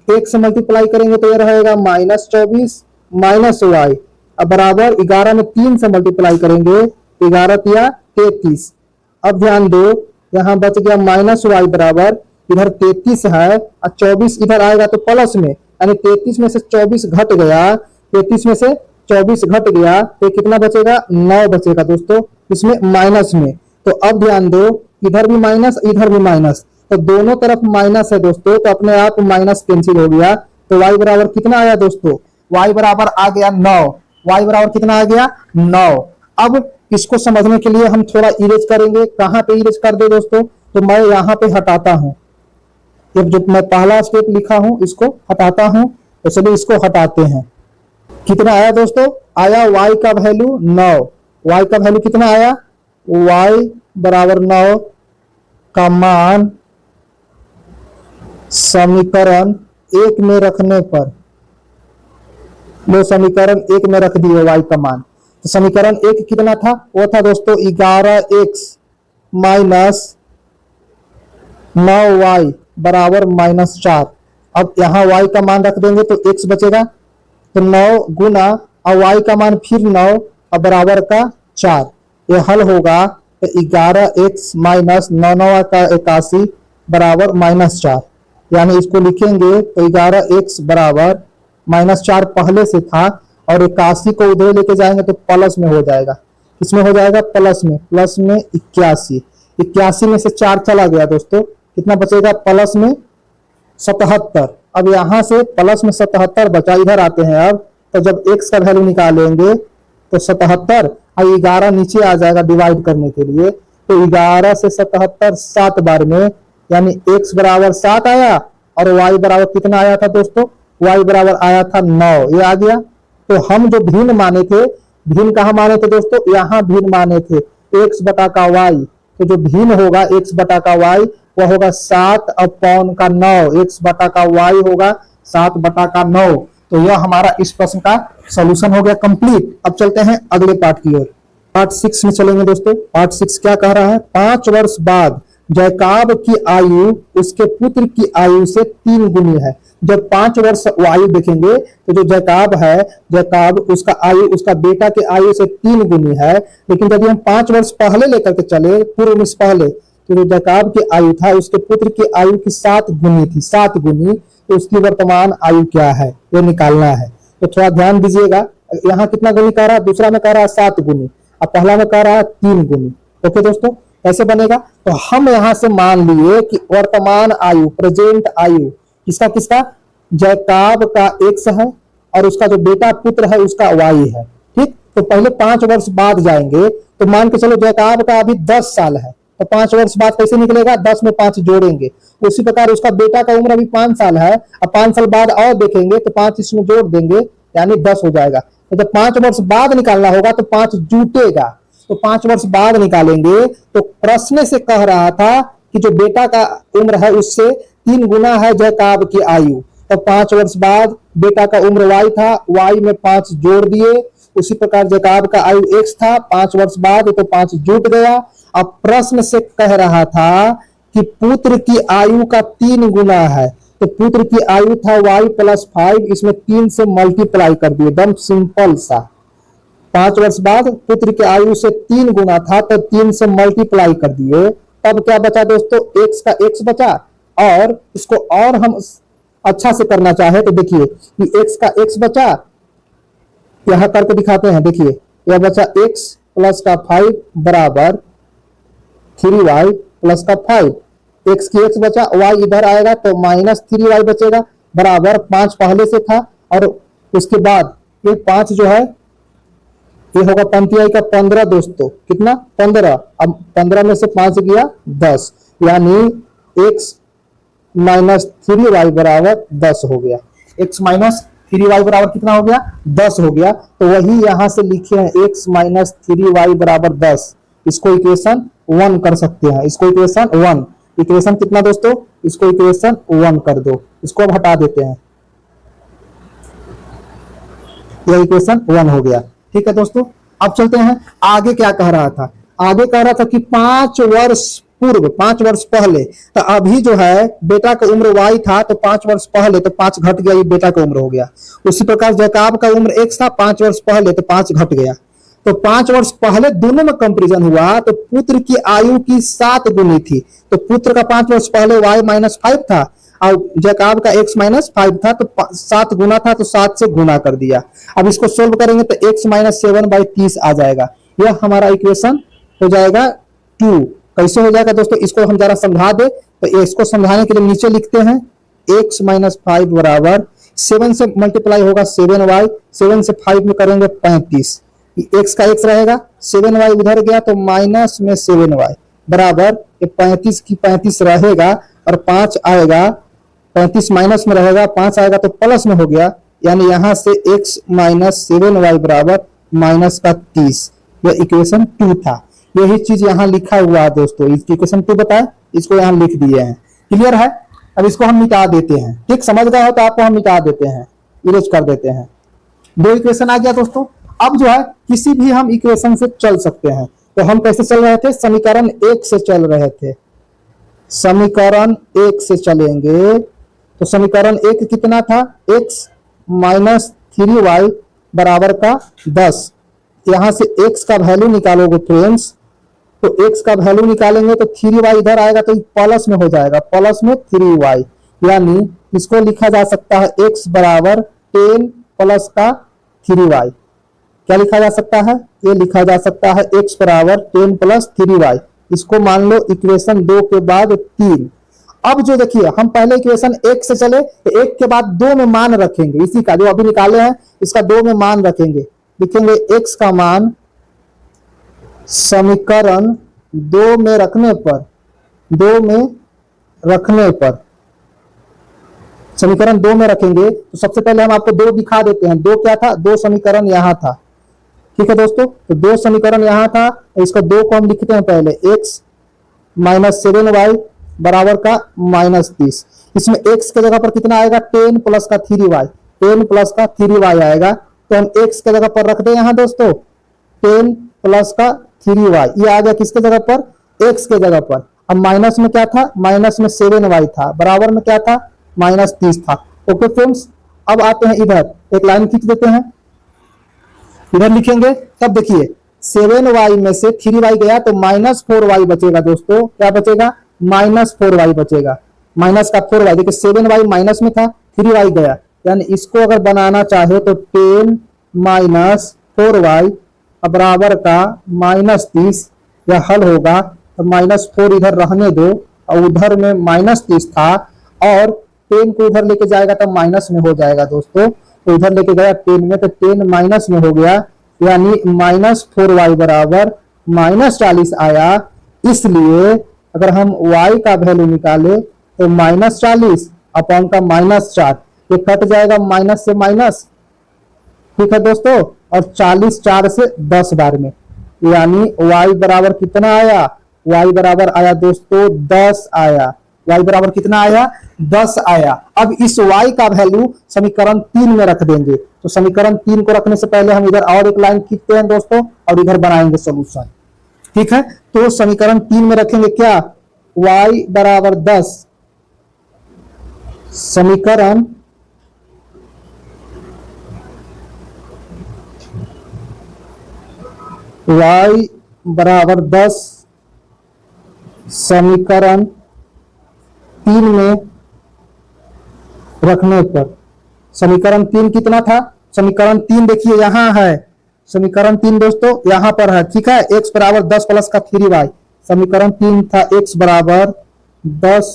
1 से मल्टीप्लाई करेंगे तो ये रहेगा -24 -y, अब बराबर 11 में 3 से मल्टीप्लाई करेंगे, 11 तिया 33। अब ध्यान दो, यहाँ बच गया -y बराबर, इधर 33 है और 24 इधर आएगा तो प्लस में, यानी 33 में से 24 घट गया, 33 में से 24 घट गया तो कितना बचेगा, 9 बचेगा दोस्तों, इसमें माइनस में। तो अब ध्यान दो, इधर भी माइनस इधर भी माइनस, तो दोनों तरफ माइनस है दोस्तों, तो अपने आप माइनस कैंसिल हो गया। तो y बराबर कितना आया दोस्तों, y बराबर आ गया 9, y बराबर कितना आ गया 9। अब इसको समझने के लिए हम थोड़ा इरेज करेंगे, कहाँ पे इरेज कर दे दोस्तों, तो मैं यहाँ पे हटाता हूँ, ये जो मैं पहला स्टेप लिखा हूं इसको हटाता हूं, तो चलिए इसको हटाते हैं। कितना आया दोस्तों, आया y का वैल्यू 9, y का वैल्यू कितना आया, y बराबर 9 का मान समीकरण 1 में रखने पर, लो समीकरण 1 में रख दिए y का मान, तो समीकरण 1 कितना था, वो था दोस्तों 11x माइनस 9y बराबर -4। अब यहाँ y का मान रख देंगे तो x बचेगा, तो 9 गुना और y का मान फिर 9 और बराबर का 4, ये हल होगा तो 11x माइनस 9 का 81 बराबर -4, यानी इसको लिखेंगे तो 11x बराबर -4 पहले से था और 81 को उधर लेके जाएंगे तो प्लस में हो जाएगा, इसमें हो जाएगा प्लस में 81, 81 में से 4 चला गया दोस्तों, कितना बचेगा प्लस में 77। अब यहां से प्लस में 77 बचा, इधर आते हैं अब, तो जब x का वैल्यू निकालेंगे तो 77 और 11 नीचे आ जाएगा डिवाइड करने के लिए, तो 11 से 77 7 बार में, यानी x बराबर 7 आया और y बराबर कितना आया था दोस्तों, y बराबर आया था 9, ये आ गया। तो हम जो भिन्न माने थे, भिन्न कहाँ माने थे दोस्तों, यहाँ भिन्न माने थे x बटा का y, तो जो भिन्न होगा x बटा का y वह होगा 7/9, x बटा का y होगा 7/9। तो यह हमारा इस प्रश्न का सॉल्यूशन हो गया कंप्लीट। अब चलते हैं अगले पार्ट की ओर, पार्ट 6 में चलेंगे दोस्तों। पार्ट 6 क्या कह रहा है, 5 वर्ष बाद जैकाब की आयु उसके पुत्र की आयु से 3 गुनी है। जब 5 वर्ष आयु देखेंगे तो जो जैकाब है, जैकाब उसका आयु उसका बेटा के आयु से 3 गुनी है, लेकिन यदि हम 5 वर्ष पहले लेकर के चले, पूर्व में पहले, तो जो जैकाब की आयु था उसके पुत्र की आयु की 7 गुनी थी, 7 गुनी, तो उसकी वर्तमान आयु क्या है ये निकालना है। तो थोड़ा ध्यान दीजिएगा, यहाँ कितना गुनी कह रहा है, दूसरा में कह रहा है 7 गुनी और पहला में कह रहा है 3 गुनी। ओके दोस्तों, कैसे बनेगा, तो हम यहाँ से मान लिए कि वर्तमान आयु, प्रेजेंट आयु किसका किसका, जैकाब का x है और उसका जो बेटा पुत्र है उसका y है। ठीक, तो पहले 5 वर्ष बाद जाएंगे, तो मान के चलो जैकाब का अभी 10 साल है, तो 5 वर्ष बाद कैसे निकलेगा, 10 में 5 जोड़ेंगे। उसी प्रकार उसका बेटा का उम्र अभी 5 साल है, अब 5 साल बाद और देखेंगे तो 5 इसमें जोड़ देंगे, यानी 10 हो जाएगा। तो जब 5 वर्ष बाद निकालना होगा तो 5 जुटेगा, तो 5 वर्ष बाद निकालेंगे। तो प्रश्न से कह रहा था कि जो बेटा का उम्र है उससे 3 गुना है जैकाब की आयु, तो 5 वर्ष बाद बेटा का उम्र y था, y में 5 जोड़ दिए। उसी प्रकार जैकाब का आयु x था, 5 वर्ष बाद तो 5 जुट गया। अब प्रश्न से कह रहा था कि पुत्र की आयु का 3 गुना है, तो पुत्र की आयु था y प्लस 5, इसमें 3 से मल्टीप्लाई कर दिए, एकदम सिंपल सा। 5 वर्ष बाद पुत्र की आयु से 3 गुना था तो 3 से मल्टीप्लाई कर दिए, तब क्या बचा दोस्तों, x का x बचा। और इसको और हम अच्छा से करना चाहे तो देखिए कि x का x बचा, यहां करके दिखाते हैं। देखिए यह बचा x प्लस का 5 बराबर 3y प्लस का 5, x की x बचा, y इधर आएगा तो माइनस 3y बचेगा, बराबर 5 पहले से था। और उसके बाद ये 5 जो है ये होगा 5 का 15 दोस्तों, कितना 15। अब 15 में से 5 गया 10, यानी x माइनस 3y बराबर 10 हो गया। x माइनस 3y बराबर कितना हो गया, 10 हो गया। तो वही यहां से लिखे हैं x माइनस 3y बराबर 10, इसको इक्वेशन 1 कर सकते हैं। इसको इक्वेशन 1, इक्वेशन कितना दोस्तों, इसको इक्वेशन 1 कर दो, इसको अब हटा देते हैं, यह इक्वेशन 1 हो गया। ठीक है दोस्तों, अब चलते हैं आगे। क्या कह रहा था, आगे कह रहा था कि 5 वर्ष पूर्व, 5 वर्ष पहले, तो अभी जो है बेटा का उम्र y था, तो 5 वर्ष पहले तो 5 घट गया, ये बेटा का उम्र हो गया। उसी प्रकार जैकब का उम्र x था, 5 वर्ष पहले तो 5 घट गया। तो 5 वर्ष पहले दोनों में कंपेरिजन हुआ तो पुत्र की आयु की 7 गुनी थी, तो पुत्र का 5 वर्ष पहले y माइनस 5 था और जैकब का x माइनस 5 था, तो 7 गुना था तो 7 से गुना कर दिया। अब इसको सोल्व करेंगे तो x माइनस 7/30 आ जाएगा, यह हमारा इक्वेशन हो जाएगा 2। कैसे हो जाएगा दोस्तों, इसको हम जरा समझा दे, तो इसको समझाने के लिए नीचे लिखते हैं x माइनस 5 बराबर 7 से मल्टीप्लाई होगा 7y, 7 से 5 में करेंगे 35, x का x रहेगा, 7y उधर गया तो माइनस में 7y बराबर 35 की 35 रहेगा और 5 आएगा, 35 माइनस में रहेगा, 5 आएगा तो प्लस में हो गया, यानी यहां से x माइनस 7y बराबर माइनस का 30, यह इक्वेशन 2 था। यही चीज यहाँ लिखा हुआ है दोस्तों, इक्वेशन 2 बताए, इसको यहाँ लिख दिए हैं। क्लियर है, अब इसको हम मिटा देते हैं। ठीक, समझ गए हो तो आपको हम मिटा देते हैं, इरेज कर देते हैं। 2 इक्वेशन आ गया दोस्तों। अब जो है किसी भी हम इक्वेशन से चल सकते हैं, तो हम कैसे चल रहे थे, समीकरण 1 से चल रहे थे। समीकरण 1 से चलेंगे तो समीकरण 1 कितना था, x माइनस 3y बराबर का 10। यहां से x का वैल्यू निकालोगे फ्रेंड्स, तो x का वैल्यू निकालेंगे तो 3y इधर आएगा तो प्लस में हो जाएगा, प्लस में 3y, यानी इसको लिखा जा सकता है x बराबर 10 प्लस का 3y। क्या लिखा जा सकता है, ये लिखा जा सकता है x बराबर 10 प्लस 3y। इसको मान लो इक्वेशन 2 के बाद 3। अब जो देखिए हम पहले इक्वेशन 1 से चले तो 1 के बाद 2 में मान रखेंगे, इसी का जो अभी निकाले हैं इसका 2 में मान रखेंगे, लिखेंगे x का मान समीकरण 2 में रखने पर, 2 में रखने पर, समीकरण 2 में रखेंगे तो सबसे पहले हम आपको 2 दिखा देते हैं। 2 क्या था, 2 समीकरण यहां था। ठीक है दोस्तों, तो 2 समीकरण यहां था, इसको 2 को हम लिखते हैं पहले, x माइनस 7y बराबर का माइनस 30। इसमें x के जगह पर कितना आएगा, 10 प्लस का 3y, 10 प्लस का 3y आएगा, तो हम x के जगह पर रख दें यहाँ दोस्तों 10 प्लस का 3y, ये आ गया किसके जगह पर, x के जगह पर। अब माइनस में क्या था, माइनस में 7y था, बराबर में क्या था, माइनस 30 था। ओके फ्रेंड्स, अब आते हैं इधर, एक लाइन खींच देते हैं, इधर लिखेंगे। तब देखिए 7y में से 3y गया तो माइनस 4y बचेगा दोस्तों, क्या बचेगा, माइनस 4y बचेगा, माइनस का 4y। देखिए 7y माइनस में था, 3y गया, यानी इसको अगर बनाना चाहे तो 10 माइनस 4y बराबर का माइनस 30, यह हल होगा। तो माइनस 4 इधर रहने दो और उधर में माइनस 30 था और 10 को उधर लेके जाएगा तो माइनस में हो जाएगा दोस्तों, तो उधर लेके गया 10 में तो 10 माइनस में हो गया, यानी माइनस 4y बराबर माइनस 40 आया। इसलिए अगर हम y का वैल्यू निकाले तो माइनस 40 अपॉन का माइनस 4, ये कट जाएगा माइनस से माइनस। ठीक है दोस्तों, और 40 4 से 10 बार में, यानी y बराबर कितना आया, y बराबर आया दोस्तों 10 आया, y बराबर कितना आया, 10 आया। अब इस y का वैल्यू समीकरण 3 में रख देंगे, तो समीकरण 3 को रखने से पहले हम इधर और एक लाइन खींचते हैं दोस्तों और इधर बनाएंगे सोल्यूशन। ठीक है, तो समीकरण 3 में रखेंगे क्या, y बराबर 10 समीकरण y बराबर 10 समीकरण 3 में रखने पर, समीकरण 3 कितना था? समीकरण 3 देखिए यहां है, समीकरण 3 दोस्तों यहां पर है, ठीक है। x बराबर 10 प्लस का 3y, समीकरण 3 था x बराबर 10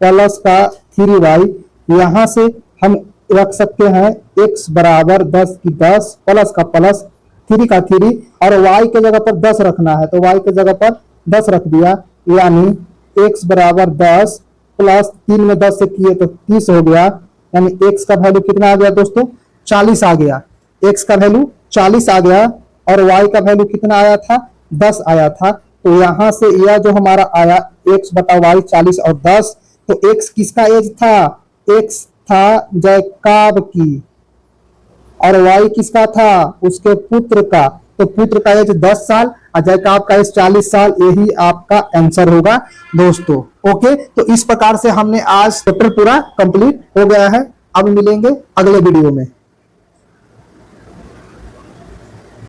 प्लस का 3y। यहां से हम रख सकते हैं x बराबर 10 की 10 प्लस का प्लस 3 का 3 और y के जगह पर 10 रखना है तो y के जगह पर 10 रख दिया, यानी x बराबर 10 प्लस 3 में 10 से किए तो 30 हो गया, यानी x का वैल्यू कितना आ गया दोस्तों? 40 आ गया। x का वैल्यू 40 आ गया और y का वैल्यू कितना आया था? 10 आया था। तो यहां से यह जो हमारा आया x बटा y 40 और 10, तो x किसका एज था? x था जैकब की और y किसका था? उसके पुत्र का। तो पुत्र का एज 10 साल और जैकब का एज 40 साल, यही आपका आंसर होगा दोस्तों। ओके, तो इस प्रकार से हमने आज चैप्टर पूरा कंप्लीट हो गया है। अब मिलेंगे अगले वीडियो में।